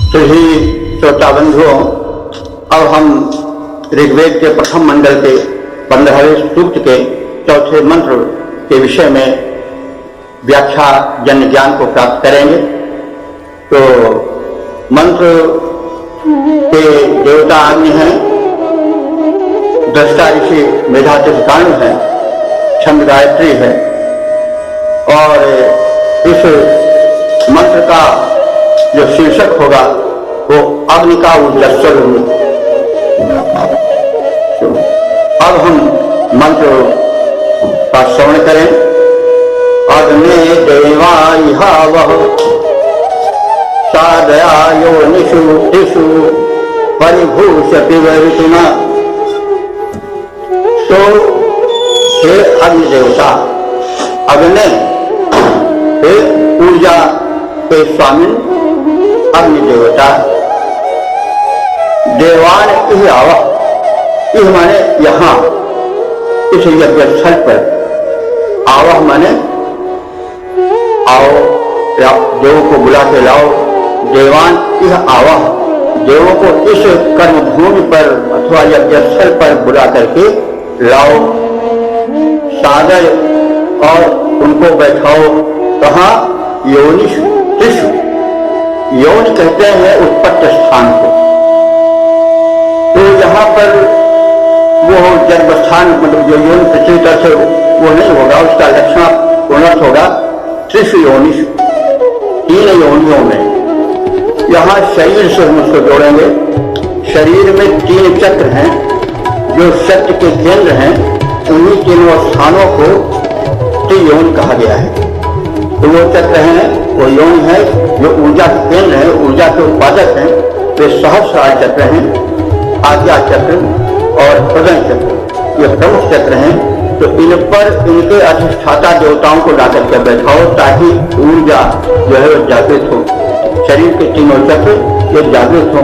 सभी श्रोता बंधुओं, अब हम ऋग्वेद के प्रथम मंडल के 15वें सूक्त के चौथे मंत्र के विषय में व्याख्या जन्य ज्ञान को प्राप्त करेंगे। तो मंत्र के देवता अग्नि हैं, दृष्टा ऋषि मेधातिष्ठानु है, छंद गायत्री है और इस मंत्र का जो शीर्षक होगा वो अग्नि का ऊर्जस्वर रूप। अब हम मंत्र का श्रवण करें। अग्ने देवा इहावः सादया योनिषु तिषु परिभूष्य पिबर्तुना। तो हे अग्नि देवता, अग्नि हे ऊर्जा के स्वामी अग्नि देवता, देवान इह आवा, इह माने यहाँ इस यज्ञ स्थल पर, आवाह माने आओ, देवों को बुला के लाओ। देवान इह आवाह, देवों को इस कर्म भूमि पर अथवा यज्ञ स्थल पर बुला करके लाओ। सागर और उनको बैठाओ। कहाँ? योनिषु तिषु, यौन कहते हैं उत्पत्ति स्थान को। तो यहाँ पर वो जन्म स्थान, मतलब जो यौन प्रचलित है वो नहीं होगा, उसका लक्षण उन्नत होगा। त्रिषु योनिषु, 3 योनियों में। यहाँ शरीर से हम उसको जोड़ेंगे। शरीर में 3 चक्र हैं जो शक्ति के केंद्र हैं। उन्हीं तीनों स्थानों को त्रियोन कहा गया है। तो वो चक्र हैं, वो यौन है जो ऊर्जा के केंद्र है, ऊर्जा के उत्पादक हैं। वे सहस्रार चक्र हैं, आज्ञा चक्र और प्रदन चक्र, ये प्रमुख चक्र हैं। तो इन पर इनके अधिष्ठाता देवताओं को लाकर के बैठाओ ताकि ऊर्जा जो है वो जागृत हो। शरीर के 3 चक्र ये जागृत हो।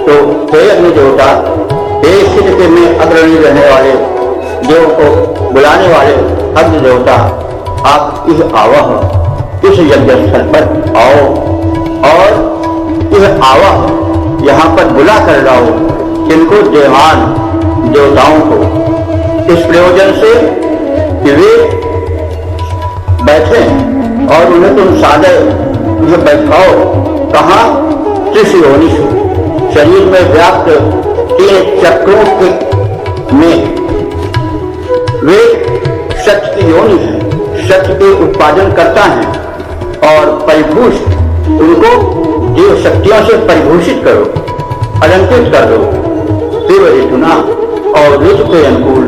तो हे अग्नि देवता, हे स्थिति में अग्रणी रहने वाले, देव को बुलाने वाले अग्नि देवता, आप इस आवाह, इस यज्ञ स्थल पर आओ और यह आवाह यहाँ पर बुला कर लाओ। इनको देवान, देवताओं को, इस प्रयोजन से कि वे बैठे और उन्हें तुम सादर उन्हें बैठाओ। कहाँ? त्रिषु योनिषु, शरीर में व्याप्त 3 चक्रों के में। वे शक्ति की योनि है, शक्ति के उत्पादन करता है और परिभूषित, उनको देव शक्तियों से परिभूषित करो, अलंकृत कर दो। देव ऋतुना, और ऋतु के अनुकूल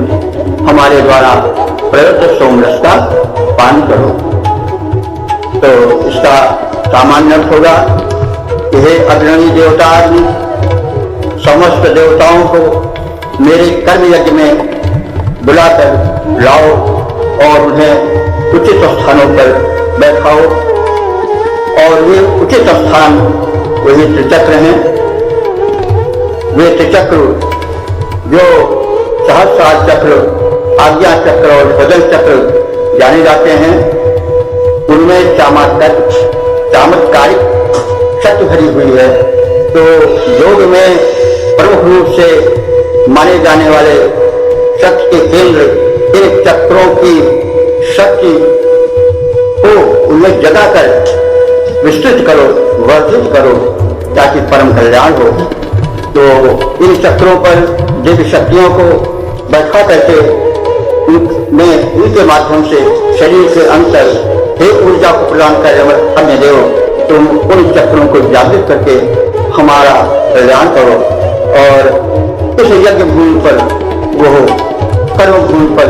हमारे द्वारा प्रयुक्त सोमरस का पान करो। तो इसका सामान्य अर्थ होगा कि हे अग्रणी देवता, समस्त देवताओं को मेरे कर्म यज्ञ में बुलाकर लाओ और उन्हें उचित स्थानों पर बैठाओ। और वे उचित स्थान वही त्रिचक्र हैं। वे त्रिचक्र जो सहस्रार चक्र, आज्ञा चक्र और प्रदन चक्र जाने जाते हैं, उनमें चमत्कारिक शक्ति भरी हुई है। तो योग में प्रमुख रूप से माने जाने वाले शक्ति के केंद्र, इन चक्रों की शक्ति को उनमें जगाकर विस्तृत करो, वर्धित करो ताकि परम कल्याण हो। तो इन चक्रों पर दिव्य शक्तियों को बैठा करके उनके माध्यम से शरीर के अंतर हे ऊर्जा को प्रदान कर अन्य देव, तुम उन चक्रों को जागृत करके हमारा कल्याण करो। और इस यज्ञ भूमि पर, वो कर्म भूमि पर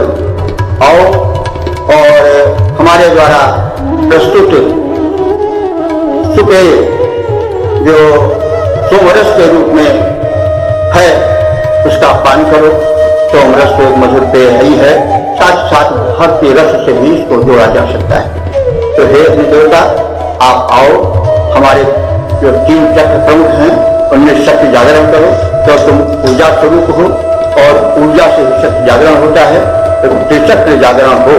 आओ और हमारे द्वारा प्रस्तुत सुपेय जो सोमरस के रूप में है उसका पान करो। सोमरस तो एक मधुर पेय ही है, साथ साथ भक्ति रस से भी इसको जोड़ा जा सकता है। तो हे अग्नि देवता, आप आओ, हमारे जो 3 चक्र प्रमुख हैं उनमें शक्ति जागरण करो। तो तुम ऊर्जा स्वरूप हो और ऊर्जा से शक्ति जागरण होता है, तो त्रिचक्र जागरण हो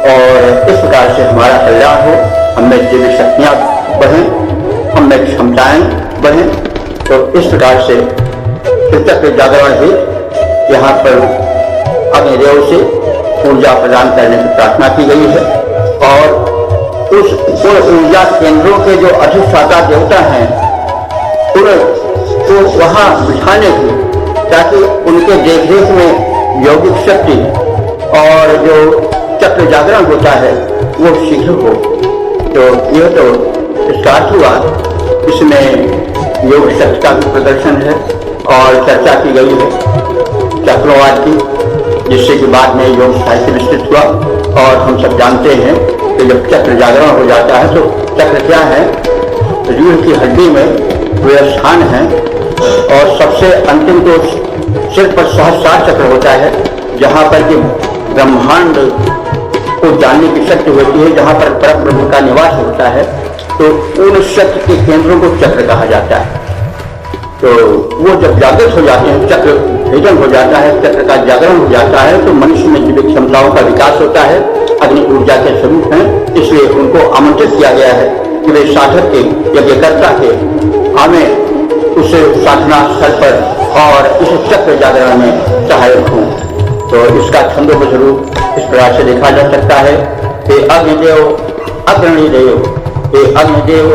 और इस प्रकार से हमारा कल्याण हो। हमें दिव्य शक्तियां बढ़ें, हमें क्षमताएं बने। तो इस प्रकार से चक्र जागरण ही यहाँ पर अग्निदेव से ऊर्जा प्रदान करने की प्रार्थना की गई है। और उन ऊर्जा केंद्रों के जो अधिष्ठाता देवता हैं उनको वहाँ बिठाने की, ताकि उनके देखरेख में यौगिक शक्ति और जो चक्र जागरण होता है वो शीघ्र हो। तो यह तो स्टार्ट हुआ, इसमें योग शक्ति का भी प्रदर्शन है और चर्चा की गई है चक्रवाद की, जिससे कि बाद में योग साहित्य विस्तृत हुआ। और हम सब जानते हैं कि जब चक्र जागरण हो जाता है तो चक्र क्या है, रीढ़ की हड्डी में वह स्थान है और सबसे अंतिम तो सिर पर सहस्रार चक्र होता है, जहाँ पर कि ब्रह्मांड को जानने की शक्ति होती है, जहाँ पर परब्रह्म का निवास होता है। तो उन शक्ति के केंद्रों को चक्र कहा जाता है। तो वो जब जागृत हो जाते हैं, चक्र भेदन हो जाता है, चक्र का जागरण हो जाता है, तो मनुष्य में जीवित क्षमताओं का विकास होता है। अग्नि ऊर्जा के स्वरूप हैं, इसलिए उनको आमंत्रित किया गया है कि वे साधक के, यज्ञकर्ता के हमें उस साधना स्थल पर और इस चक्र जागरण में सहायक हों। तो इसका छंदोबद्ध रूप इस प्रकार से देखा जा सकता है कि अग्निदेव अग्रणी देव, हे अग्निदेव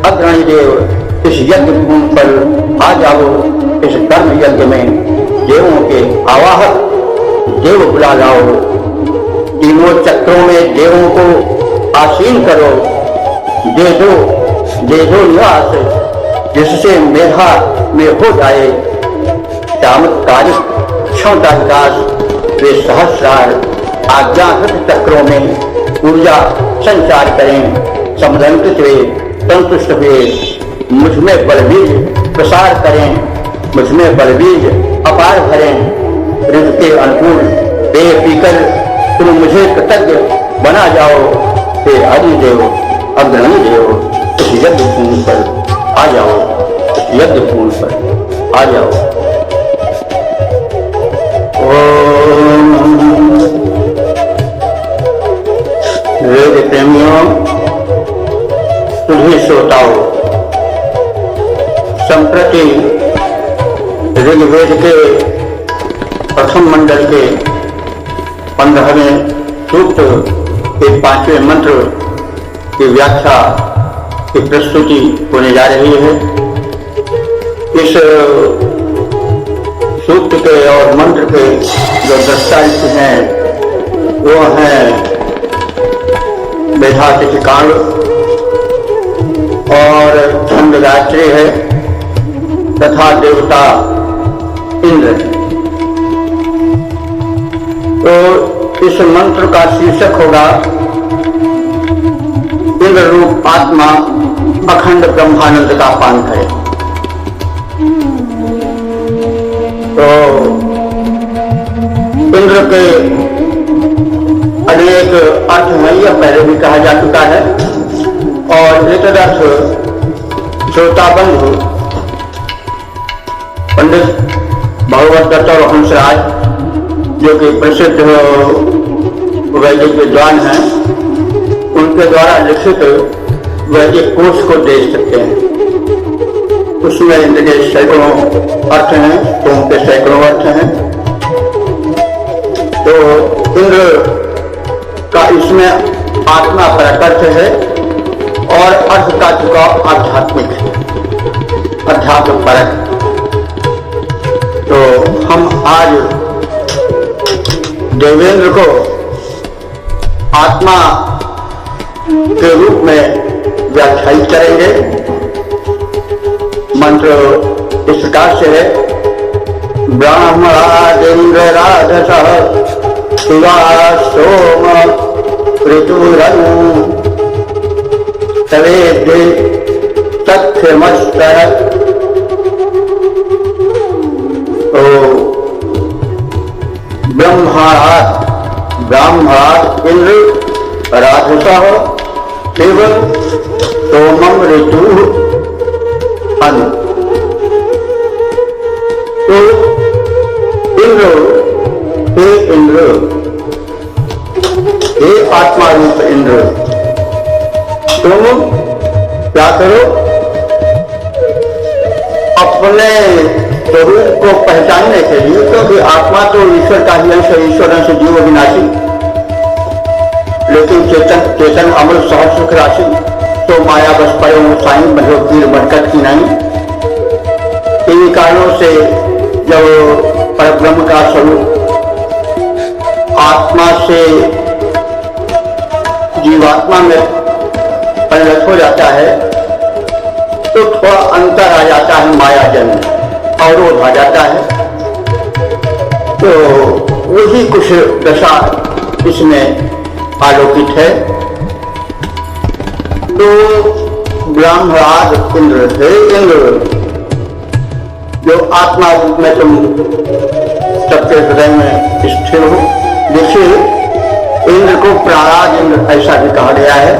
अग्रणी देव, इस यज्ञ भूमि पर आ जाओ। इस कर्म यज्ञ में देवों के आवाहक देव बुला लाओ। तीनों चक्रों में देवों को आसीन करो। दे दो निवास, जिससे मेधा में हो जाए चमत्कारिक क्षमता विकास। वे सहस्रार आज्ञाकृत चक्रों में ऊर्जा संचार करें। संलग्नित हुए, संतुष्ट हुए, मुझमें बलबीज प्रसार करें, मुझमें बलबीज अपार भरें। ऋतु के अनुकूल पेय पीकर तुम मुझे कृतज्ञ बना जाओ। हे अग्निदेव अग्रणी देव, इस यज्ञ भूमि पर आ जाओ, इस यज्ञ भूमि पर आ जाओ। वेद प्रेमियों, तुझे श्रोताओं, संप्रति ऋग्वेद के प्रथम मंडल के 15वें सूक्त के 5वें मंत्र की व्याख्या की प्रस्तुति होने जा रही है। इस सूक्त के और मंत्र के जो दस्तावेज हैं वो हैं मेधातिथि कांड और छंद गायत्री है तथा देवता इंद्र। तो इस मंत्र का शीर्षक होगा इंद्र रूप आत्मा अखंड ब्रह्मानंद का पान करे। तो इंद्र के अनेक अर्थ हैं, यह पहले भी कहा जा चुका है। और एक अर्थ श्रोता बंधु पंडित भगवत दत्त और हंसराज, जो कि प्रसिद्ध वैदिक विद्वान हैं, उनके द्वारा लिखित वैदिक कोश को देख सकते हैं। उसमें इंद्र के सैकड़ों अर्थ हैं, सोम के सैकड़ों अर्थ हैं। तो इंद्र का इसमें आत्मा परक अर्थ है और अर्थ का झुकाव आध्यात्मिक है, अध्यात्म परक। तो हम आज देवेंद्र को आत्मा के रूप में व्याख्यायित करेंगे। मंत्र इस प्रकार से है, ब्रह्मादिन्द्र राधसः शिवा सोम ऋतुरनु तवेद्धि तथ्यमस्तः। तो ब्रह्मात् इंद्र राधसः शिव सोमम ऋतु अनु। तो इंद्र, हे आत्मा रूप इंद्र, तुम क्या करो, अपने स्वरूप को पहचानने के लिए, क्योंकि आत्मा तो ईश्वर का ही अंश है, ईश्वर अंश जीव विनाशी, लेकिन चेतन अमर सहज सुख राशि, तो माया बस पर साई बधो कीर बरकत की नहीं। इन्हीं कारणों से जब परब्रह्म का स्वरूप आत्मा से जीवात्मा में परिणत हो जाता है तो थोड़ा अंतर आ जाता है, माया जन्म अवरोध आ जाता है। तो वही कुछ दशा इसमें आलोकित है। तो ब्रह्मराज इंद्र थे, इंद्र जो आत्मा रूप में तुम सबके हृदय में स्थिर हो। देखिए, इंद्र को प्राणाज इंद्र ऐसा भी कहा गया है।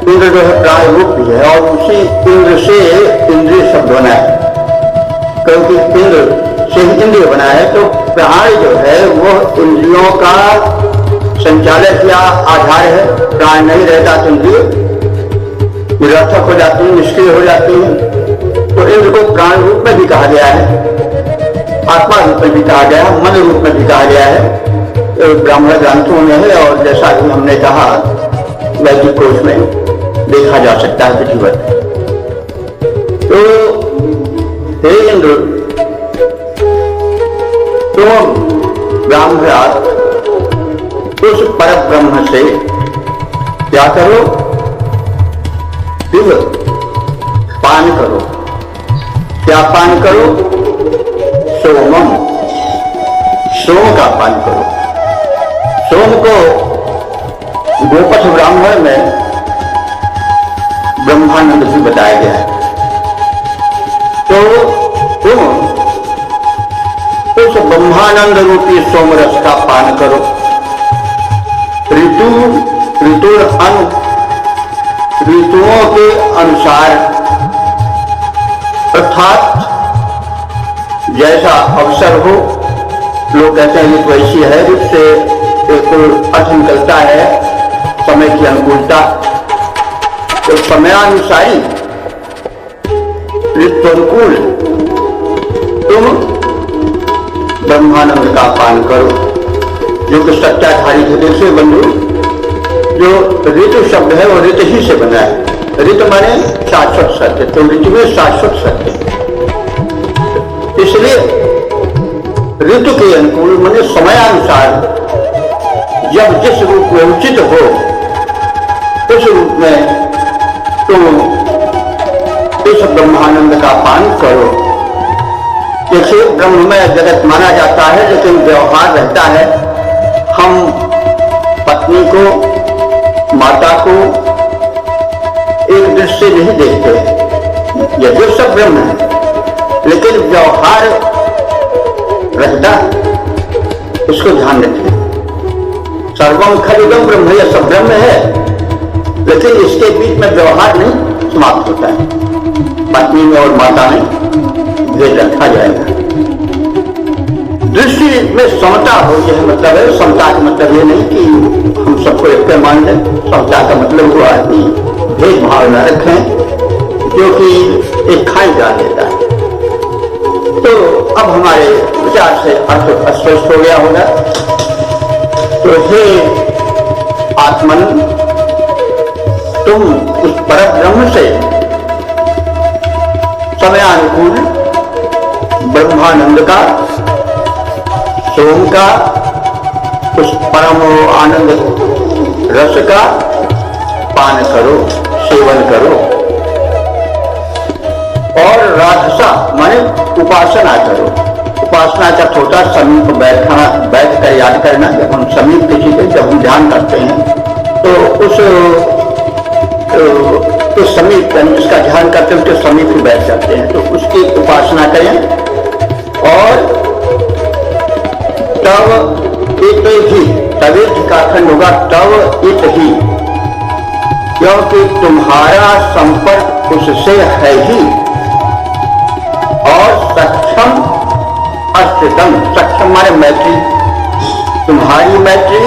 इंद्र जो है प्राण रूप भी है, और उसी इंद्र से इंद्रिय शब्द बना है, क्योंकि इंद्र से ही इंद्रिय बना है। तो प्राण जो है वो इंद्रियों का संचालक या आधार है। प्राण नहीं रहता तो इंद्रिय निरर्थक हो जाती है, निष्क्रिय हो जाती है। तो इंद्र को प्राण रूप में भी कहा गया है, आत्मा रूप में भी कहा गया है, मन रूप में भी कहा गया है। ब्राह्मण ग्रंथों में है, और जैसा कि हमने कहा वैदिक कोश में देखा जा सकता है विधिवत। तो हे इंद्र, तुम ब्राह्मण उस पर ब्रह्म से क्या करो? दिव्य पान करो। क्या पान करो? सोमम, सोम का पान करो। सोम को गोपथ ब्राह्मण में ब्रह्मानंद भी बताया गया है। तो तुम उस ब्रह्मानंद रूपी सोमरस का पान करो। ऋतुओं के अनुसार, अर्थात जैसा अवसर हो, लोग कहते हैं ऋतु ऐसी है, जिससे एक अर्थ निकलता है समय की अनुकूलता। तो समयानुसारी ऋतुअनुकूल तुम ब्रह्मानंद का पान करो, जो कि सत्याधारी है। देखिए बंधु, जो ऋतु शब्द है वो ऋतु ही से बना है। ऋतु माने शाश्वत सत्य, तो ऋतु में शाश्वत सत्य, इसलिए ऋतु के अनुकूल माने समयानुसार जब जिस रूप में उचित हो उस रूप में तुम इस ब्रह्मानंद का पान करो। देखिए, ब्रह्म में जगत माना जाता है, लेकिन व्यवहार रहता है। हम पत्नी को, माता को एक दृष्टि से नहीं देखते, यह सब ब्रह्म है, लेकिन व्यवहार रहता, उसको ध्यान रखें। सर्वम खलिदम ब्रह्म, यह सब ब्रह्म है, लेकिन इसके बीच में व्यवहार नहीं समाप्त होता है। पत्नी में और माता में भेद रखा जाएगा। दृष्टि में समता हो, यह मतलब है। समता का मतलब ये नहीं कि हम सबको एक मान लें। समता का मतलब हुआ कि भेदभाव न रखें, जो कि एक खाई जा लेता है। तो अब हमारे विचार से अर्थ स्पष्ट हो गया होगा। तो हे आत्मन, तुम उस परब्रह्म से समयानुकूल ब्रह्मानंद का, सोम का, उस परम आनंद रस का पान करो, सेवन करो। और राजसा माने उपासना करो। उपासना का छोटा समीप बैठ कर याद करना। जब हम समीप किसी के, जब हम ध्यान करते हैं तो उस समीप, उसका ध्यान करते हैं, उसके समीप ही बैठ जाते हैं, तो उसकी उपासना करें। और तब इत ही, तवेत का खंड होगा, तब इत ही, क्योंकि तुम्हारा संपर्क उससे है ही। और सक्षम अस्थितम, सक्षम माने मैत्री, तुम्हारी मैत्री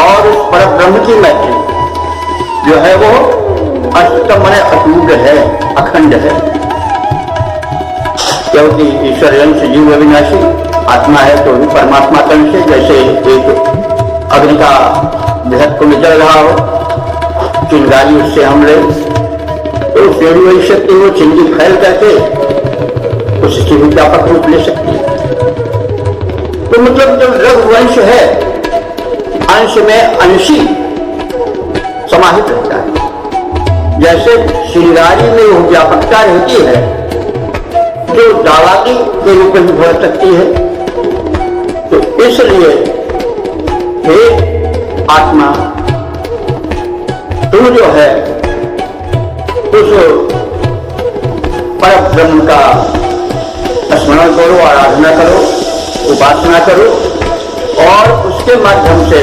और उस परब्रह्म की मैत्री जो है वो अस्थितम माने अटूट है, अखंड है। क्योंकि ईश्वर अंश जीव अविनाशी, आत्मा है तो भी परमात्मा का अंश है। जैसे एक अग्नि का बृहद कुंड जल रहा हो, चिंगारी उससे हम ले तो उसमें भी वही शक्ति वो चिंगी फैल करके उसकी भी व्यापक रूप ले सकती है। तो मतलब जब रघुवंश है, अंश में अंशी समाहित रहता है। जैसे चिंगारी में वो व्यापकता रहती है जो दावादी के रूप में भर सकती है। तो इसलिए हे आत्मा, तू जो है उस परम ब्रह्म का स्मरण करो, आराधना करो, उपासना करो और उसके माध्यम से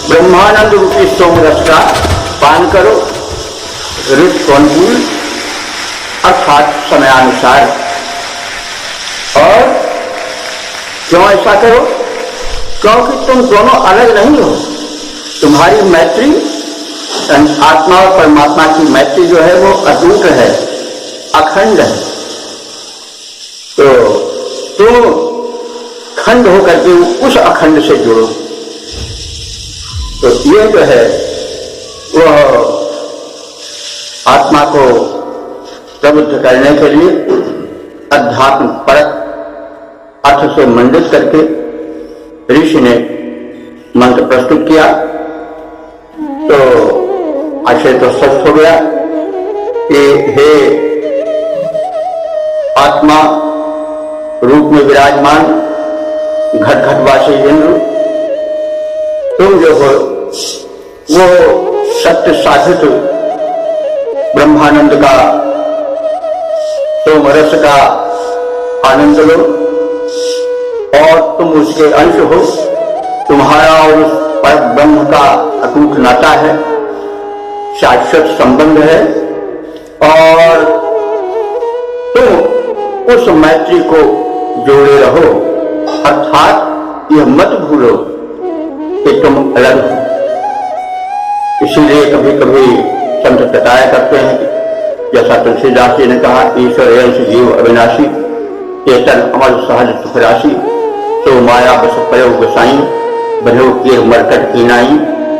ब्रह्मानंद रूपी सोम रस का पान करो, ऋत अनुकूल अर्थात समयानुसार। और क्यों ऐसा करो? क्योंकि तुम दोनों अलग नहीं हो। तुम्हारी मैत्री, आत्मा और परमात्मा की मैत्री जो है वो अटूट है, अखंड है। तो तुम खंड होकर के उस अखंड से जुड़ो। तो ये जो है वह आत्मा को प्रबुद्ध करने के लिए अध्यात्म परक अर्थ से मंडित करके ऋषि ने मंत्र प्रस्तुत किया। तो आशय तो स्पष्ट हो गया कि हे आत्मा रूप में विराजमान घट घटवासी इंद्र, तुम जो हो वो सत्य साधित ब्रह्मानंद का सोमरस का आनंद लो और तुम उसके अंश हो। तुम्हारा और उस पर ब्रह्म का अटूट नाता है, शाश्वत संबंध है और तुम उस मैत्री को जोड़े रहो। अर्थात यह मत भूलो कि तुम अलग हो। इसीलिए कभी कभी संत बताया करते हैं, जैसा तुलसीदास जी ने कहा, ईश्वर अंश जीव अविनाशी, चेतन अमर सहज सुख राशि, तो माया बस पयो गोसाई, बनो के मरकट की नाई,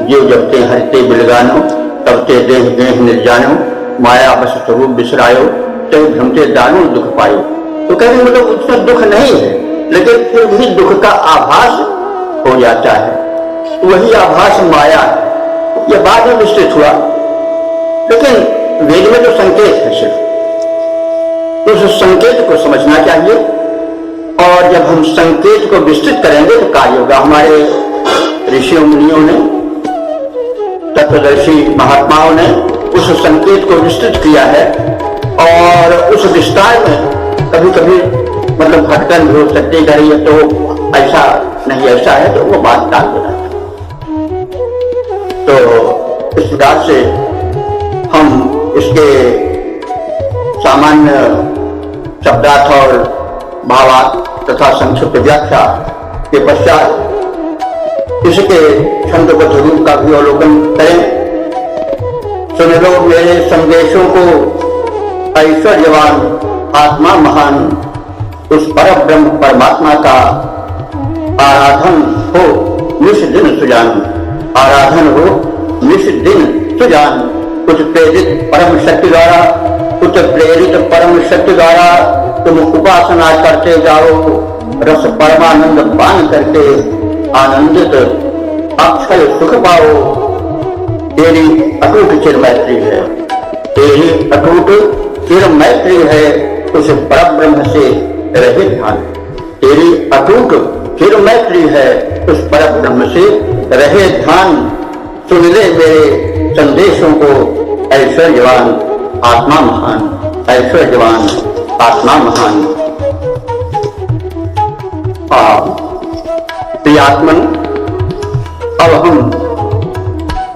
जीव जबते हरते बिलगानो, तबते देह देह निर्जानो, माया बस स्वरूप बिसरायो, तब भ्रमते दानो दुख पायो। तो कहते मतलब उसका दुख नहीं है, लेकिन फिर भी दुख का आभास हो जाता है। वही आभास माया है। यह बाद में विस्तृत हुआ, लेकिन वेद में जो संकेत है सिर्फ, तो उस संकेत को समझना चाहिए। और जब हम संकेत को विस्तृत करेंगे तो कार्य होगा। हमारे ऋषियों मुनियों ने, तत्वदर्शी महात्माओं ने उस संकेत को विस्तृत किया है और उस विस्तार में कभी कभी मतलब भटकन भी हो सकती है, तो ऐसा नहीं ऐसा है, तो वो बात टाल देना। तो इस प्रकार से हम इसके सामान्य शब्दार्थ और भावार्थ तथा संक्षिप्त व्याख्या के पश्चात इसके छंदबद्ध रूप का भी अवलोकन करें। सुन लो मेरे संदेशों को, ऐश्वर्यवान आत्मा महान, उस परम ब्रह्म परमात्मा का आराधन हो निश दिन सुजान, आराधन हो निश दिन सुजान। कुछ प्रेरित परम शक्ति द्वारा, कुछ प्रेरित परम शक्ति द्वारा तुम उपासना करते जाओ, रस परमानंद पान करके आनंदित अक्षय सुख पाओ। तेरी अटूट चिर मैत्री है, तेरी अटूट चिर मैत्री है, उस परम ब्रह्म से रहे ध्यान। तेरी अटूट चिर मैत्री है, उस परम ब्रह्म से रहे ध्यान। सुन ले मेरे संदेशों को, ऐश्वर्यवान आत्मा महान, ऐश्वर्यवान आत्मा महान। प्रियात्मन, अब हम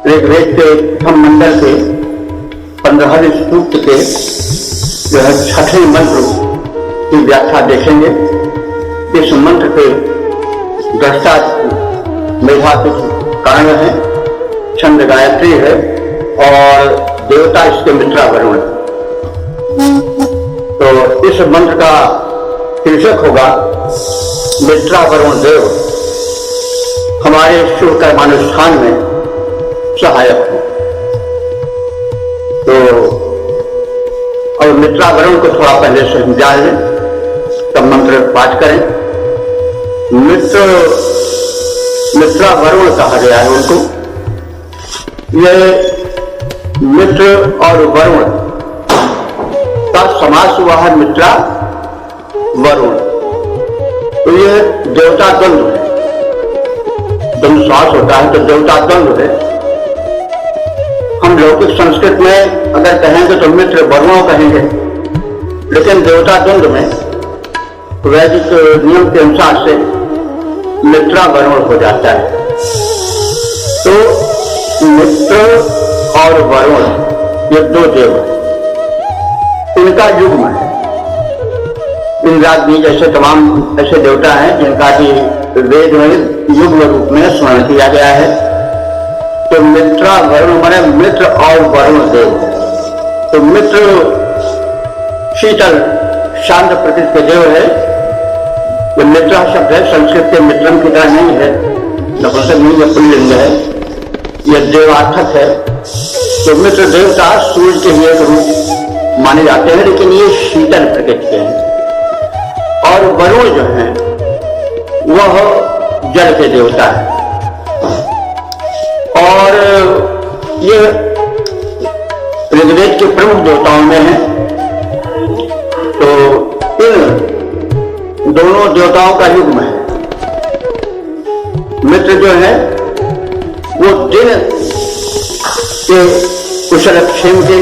ऋग्वेद के प्रथम मंडल के 15वें सूक्त के जो है 6वें मंत्र की व्याख्या देखेंगे। इस मंत्र के दृष्टा मेधा के कारण है, छंद गायत्री है और देवता इसके मित्रा वरुण। तो इस मंत्र का शीर्षक होगा मित्रा वरुण देव हमारे शुभ कर्मानुष्ठान में सहायक हो। तो और मित्रा वरुण को थोड़ा पहले से समझा लें, तब मंत्र पाठ करें। मित्रा वरुण कहा गया है उनको। ये मित्र और वरुण का समास हुआ है मित्रा वरुण। तो ये देवता द्वंद्व है, द्वंद्व श्वास होता है तो देवता द्वंद्व है। हम लौकिक संस्कृत में अगर कहेंगे तो मित्र वरुणों कहेंगे, लेकिन देवता द्वंद्व में वैदिक नियम के अनुसार से मित्रा वरुण हो जाता है। तो मित्र और वरुण ये दो देव, इनका युग्म है। इंद्राग्नि जैसे तमाम ऐसे देवता हैं जिनका भी वेद में युग्म रूप में स्मरण किया गया है। तो मित्रा वरुण माने मित्र और वरुण देव। तो मित्र शीतल शांत प्रकृति के देव है। ये मित्रा शब्द है संस्कृत के मित्रम की तरह नहीं है, नपुंसक नहीं है, पुल्लिंग है, यह देवार्थक है। तो मित्र देवता सूर्य के ही एक रूप माने जाते हैं, लेकिन ये शीतल प्रकृति के हैं। और वरुण जो है वह जल के देवता है। और ये ऋग्वेद के प्रमुख देवताओं में है। तो इन दोनों देवताओं का युग्म है। मित्र जो है वो दिन के कुशल क्षेम के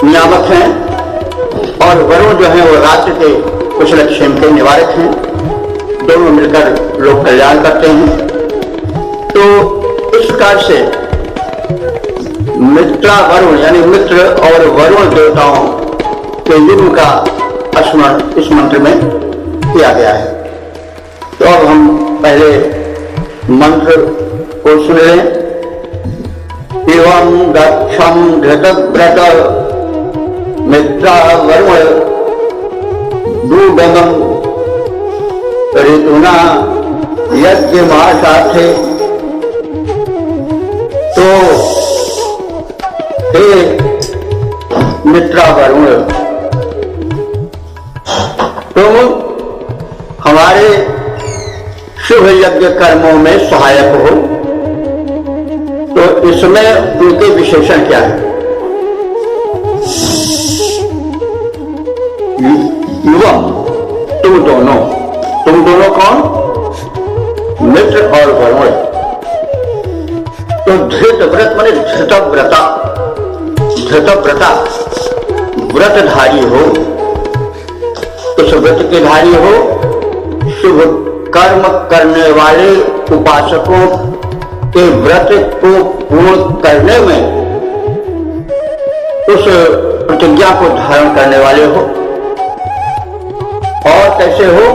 नियामक हैं, और वरुण जो है वो रात्रि के कुशल क्षेम के निवारक हैं। दोनों मिलकर लोक कल्याण करते हैं। तो इस प्रकार से मित्रा वरुण यानी मित्र और वरुण देवताओं के युग्म का स्मरण इस मंत्र में किया गया है। तो अब हम पहले मंत्र को सुन लें। एवं दक्षम घृतव्रत मित्रा वरुण दूगमं ऋतुना यज्ञमाशाथे। तो हे मित्रा वरुण, तुम हमारे शुभ यज्ञ कर्मों में सहायक हो। तो इसमें उनके विशेषण क्या है? युवम तुम दोनों कौन? मित्र और वरुण। तो धृत व्रत माने धृतव्रता, व्रतधारी हो, उस व्रत के धारी हो। शुभ कर्म करने वाले उपासकों के व्रत को पूर्ण करने में उस प्रतिज्ञा को धारण करने वाले हो। और कैसे हो?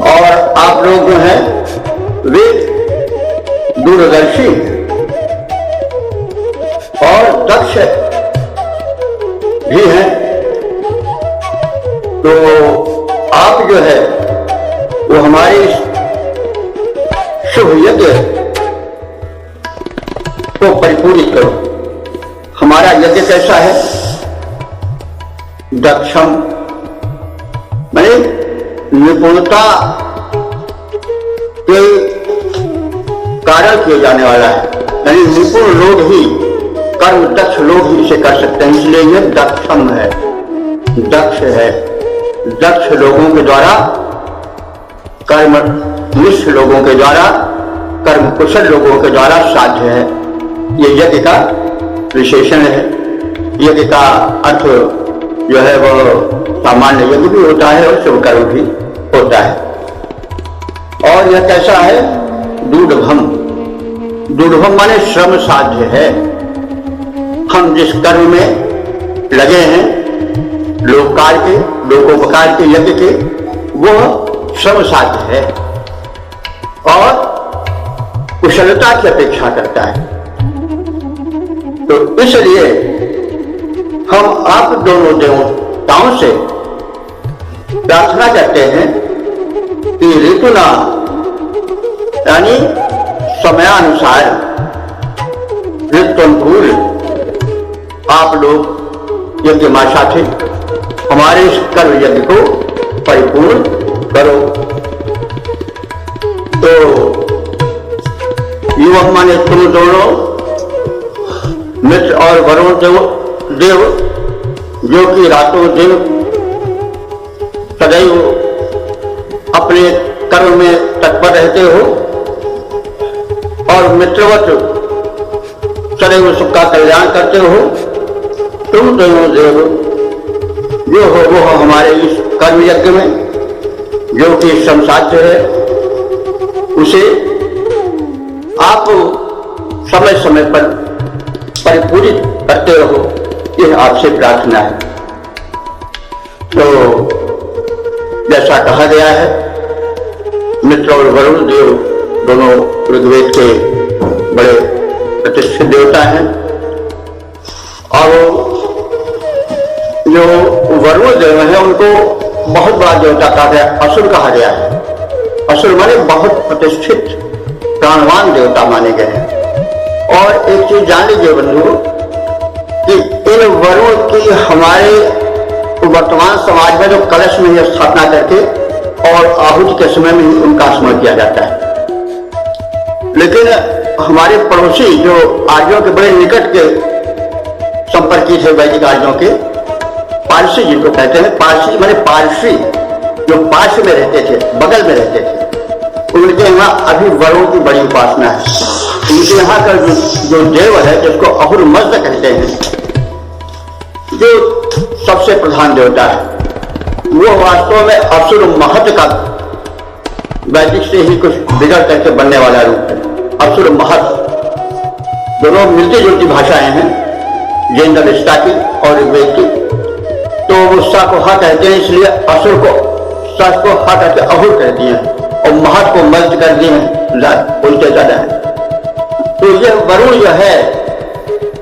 और आप लोग जो हैं वे दूरदर्शी और दक्ष भी हैं। तो आप जो है वो हमारे शुभ यज्ञ को परिपूरित करो। हमारा यज्ञ कैसा है? दक्षम माने निपुणता के कारण किए जाने वाला है, यानी निपुण लोग ही, कर्म दक्ष लोग ही इसे कर सकते हैं, इसलिए यह दक्षम है, दक्ष है। दक्ष लोगों के द्वारा, कर्म निष्ठ लोगों के द्वारा, कर्म कुशल लोगों के द्वारा साध्य है। ये यज्ञ का विशेषण है। यज्ञ का अर्थ जो है वो सामान्य यज्ञ भी होता है और शुभ कर्म भी होता है। और यह कैसा है? दूढ़भम, दूढ़भम माने श्रम साध्य है। हम जिस कर्म में लगे हैं, लोककार्य के, लोकोपकार के, यज्ञ के, वह श्रम साध्य है और कुशलता की अपेक्षा करता है। तो इसलिए हम आप दोनों देवताओं से प्रार्थना करते हैं कि ऋतुना यानी समयानुसार ऋतुअनुकूल आप लोग यज्ञ माशा थे हमारे इस कर्म यज्ञ को परिपूर्ण करो। तो युवक माने तुम दोनों मित्र और वरुण देव जो कि रातों दिन सदैव अपने कर्म में तत्पर रहते हो और मित्रवत सदैव सबका कल्याण करते हो, तुम दोनों देव जो हो वो हमारे इस कर्म यज्ञ में जो कि संसाध्य है उसे आप समय समय पर परिपूरित करते रहो, यह आपसे प्रार्थना है। तो जैसा कहा गया है, मित्र और वरुण देव दोनों ऋग्वेद के बड़े प्रतिष्ठित देवता हैं और जो वरुण देव है उनको बहुत बड़ा देवता कहा गया, असुर कहा गया है। असुर माने बहुत प्रतिष्ठित प्राणवान देवता माने गए हैं। और एक चीज जान लीजिए बंधु कि इन वरुण की हमारे वर्तमान समाज में जो कलश में ही स्थापना करके और आहुति के समय में ही उनका स्मरण किया जाता है। लेकिन हमारे पड़ोसी जो आर्यों के बड़े निकट के संपर्की थे वैदिक आर्यों के, पारसी जिनको कहते हैं, पारसी माने पारसी जो पास में रहते थे, बगल में रहते थे, उनके यहाँ अभी वरुण की बड़ी उपासना है। उनके यहाँ का जो देव है जिसको अहुरमज्द कहते हैं, जो सबसे प्रधान देवता है, वो वास्तव में असुर महत का वैदिक से ही कुछ बिगड़ करके बनने वाला रूप है। असुर महत दोनों मिलती जुलती भाषाएं हैं, जैन दलिस्ता की और ऋग्वेद की। तो वो सा को हा कहते हैं, इसलिए असुर को सच को हा कहते अहुर कहती हैं और महत को मर्ज कर दिए हैं, उल्टे ज्यादा है। तो यह वरुण जो है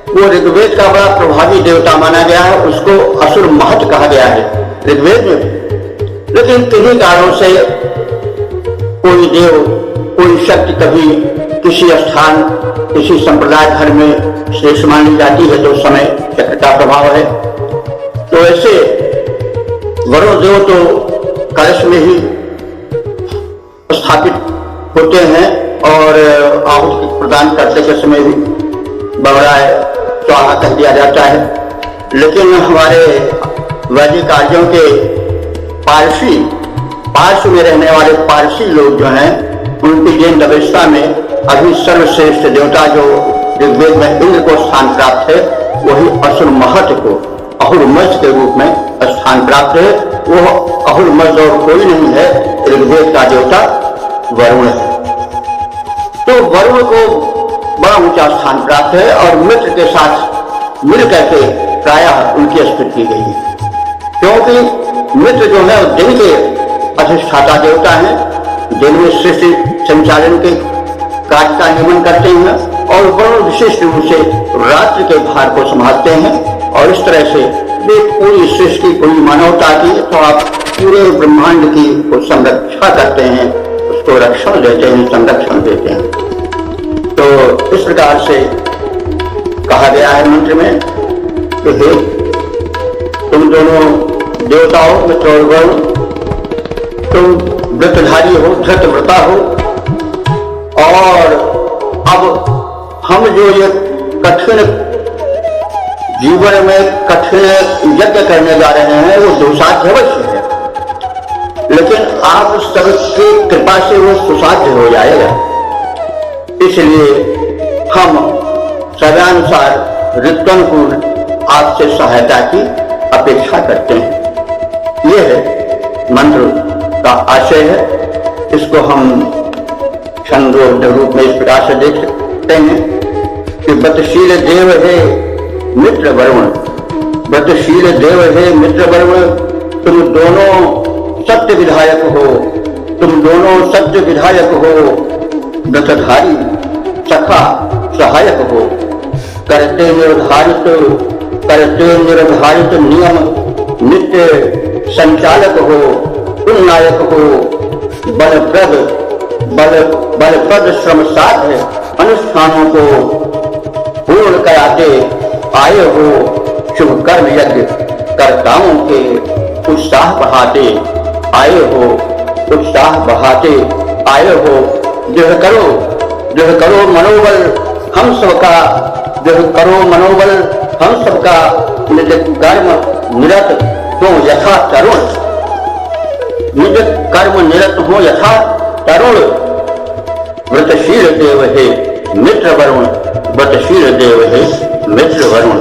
वो ऋग्वेद का बड़ा प्रभावी देवता माना गया है, उसको असुर महत कहा गया है ऋग्वेद में। लेकिन किन्हीं कारणों से कोई देव कोई शक्ति कभी किसी स्थान किसी संप्रदाय धर्म में श्रेष्ठ मानी जाती है तो समय चक्र का प्रभाव है। तो ऐसे वरुण देव तो कलश में ही स्थापित होते हैं और आहुति प्रदान करते के समय भी बगड़ाए स्वाहा कह दिया जाता है। लेकिन हमारे वैदिक आर्यों के पारसी में रहने वाले पारसी लोग जो हैं, उनकी जैन व्यवस्था में अभी सर्वश्रेष्ठ देवता जो ऋग्वेद में इंद्र को स्थान प्राप्त है, वही असुर महत को अहुरमज्द के रूप में स्थान प्राप्त है। वो अहुरमज्द और कोई नहीं है, ऋग्वेद का देवता वरुण है। तो वरुण को बड़ा ऊंचा स्थान प्राप्त है और मित्र के साथ मिलकर के प्रायः उनकी स्तुति की गई है, क्योंकि मित्र जो है दिन के अधिष्ठाता देवता है, दिन में सृष्टि संचालन के कार्य का नियमन करते हैं और वरुण विशिष्ट रूप से रात्रि के भार को संभालते हैं। और इस तरह से वे पूरी सृष्टि पूरी मानवता की तो आप पूरे ब्रह्मांड की को संरक्षा करते हैं, उसको रक्षण देते हैं, संरक्षण देते हैं। तो इस प्रकार से कहा गया है मंत्र में कि हे तुम दोनों देवताओं मित्र और वरुण, तुम व्रतधारी हो, धृतव्रता हो, और अब हम जो ये कठिन जीवन में कठिन यज्ञ करने जा रहे हैं वो दुसाध्य अवश्य है, लेकिन आप सबकी कृपा से वो सुसाध्य हो जाएगा। इसलिए हम समयानुसार ऋतुअनुकूल आपसे सहायता की अपेक्षा करते हैं। यह मंत्र का आशय है। इसको हम छंदोबद्ध रूप में इस प्रकार से देख सकते हैं कि व्रतशील देव है मित्र वरुण, व्रतशील देव है मित्र वरुण, तुम दोनों सत्य विधायक हो, तुम दोनों सत्य विधायक हो, व्रतधारी सखा सहायक हो, करते निर्धारित करते निर्धारित नियम नित्य संचालक हो, उन्नायक हो, बलप्रद श्रम साध्य अनुष्ठानों को पूर्ण कराते आए हो, शुभ कर्म यज्ञ कर्ताओं के उत्साह बढ़ाते आए हो, उत्साह बढ़ाते आए हो। दृढ़ करो मनोबल हम सबका, दृढ़ करो मनोबल हम सबका, निज कर्म निरत हो यथा तरुण, निज कर्म निरत हो यथा तरुण। व्रतशील देव है मित्र वरुण, व्रतशील देव है मित्र वरुण।